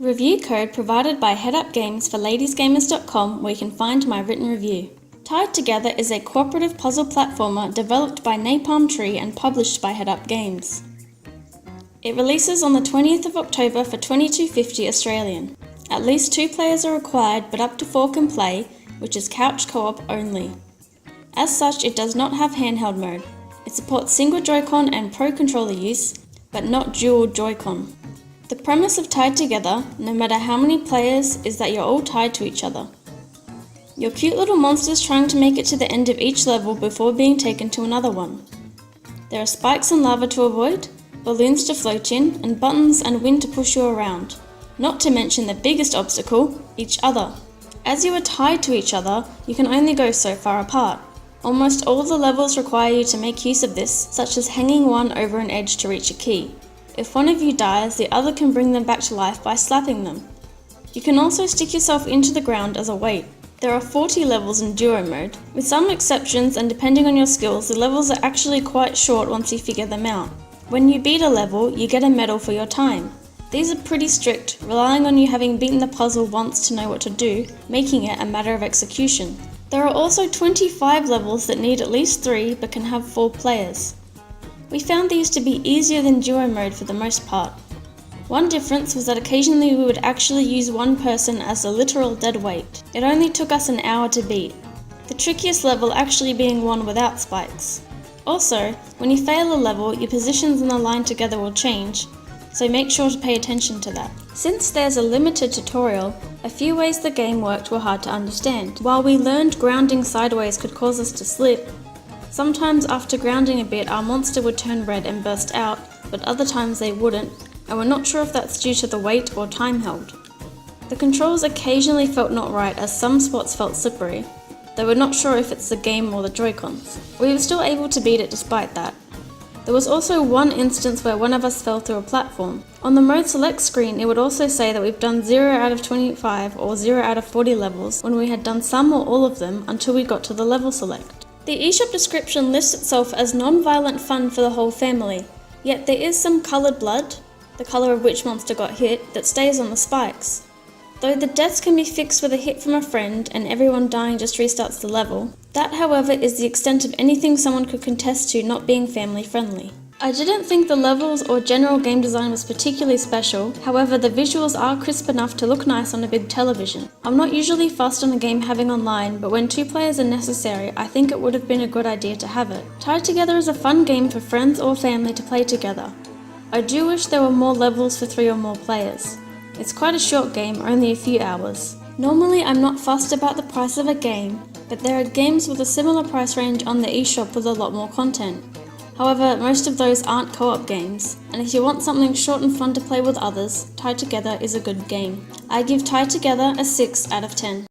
Review code provided by Headup Games for ladiesgamers.com, where you can find my written review. Tied Together is a cooperative puzzle platformer developed by Napalm Tree and published by Headup Games. It releases on the 20th of October for $22.50 Australian. At least 2 players are required, but up to 4 can play, which is couch co-op only. As such, it does not have handheld mode. It supports single Joy-Con and Pro Controller use, but not dual Joy-Con. The premise of Tied Together, no matter how many players, is that you're all tied to each other. You're cute little monsters trying to make it to the end of each level before being taken to another one. There are spikes and lava to avoid, balloons to float in, and buttons and wind to push you around. Not to mention the biggest obstacle, each other. As you are tied to each other, you can only go so far apart. Almost all the levels require you to make use of this, such as hanging one over an edge to reach a key. If one of you dies, the other can bring them back to life by slapping them. You can also stick yourself into the ground as a weight. There are 40 levels in duo mode. With some exceptions and depending on your skills, the levels are actually quite short once you figure them out. When you beat a level, you get a medal for your time. These are pretty strict, relying on you having beaten the puzzle once to know what to do, making it a matter of execution. There are also 25 levels that need at least 3 but can have 4 players. We found these to be easier than duo mode for the most part. One difference was that occasionally we would actually use one person as a literal dead weight. It only took us an hour to beat, the trickiest level actually being one without spikes. Also, when you fail a level, your positions in the line together will change, so make sure to pay attention to that. Since there's a limited tutorial, a few ways the game worked were hard to understand. While we learned grounding sideways could cause us to slip, sometimes after grounding a bit our monster would turn red and burst out, but other times they wouldn't, and we're not sure if that's due to the weight or time held. The controls occasionally felt not right as some spots felt slippery, though we're not sure if it's the game or the Joy-Cons. We were still able to beat it despite that. There was also one instance where one of us fell through a platform. On the mode select screen, it would also say that we've done 0 out of 25 or 0 out of 40 levels when we had done some or all of them until we got to the level select. The eShop description lists itself as non-violent fun for the whole family, yet there is some coloured blood, the colour of which monster got hit, that stays on the spikes. Though the deaths can be fixed with a hit from a friend and everyone dying just restarts the level, that however is the extent of anything someone could contest to not being family friendly. I didn't think the levels or general game design was particularly special, however the visuals are crisp enough to look nice on a big television. I'm not usually fussed on a game having online, but when 2 players are necessary, I think it would have been a good idea to have it. Tied Together is a fun game for friends or family to play together. I do wish there were more levels for 3 or more players. It's quite a short game, only a few hours. Normally I'm not fussed about the price of a game, but there are games with a similar price range on the eShop with a lot more content. However, most of those aren't co-op games, and if you want something short and fun to play with others, Tied Together is a good game. I give Tied Together a 6 out of 10.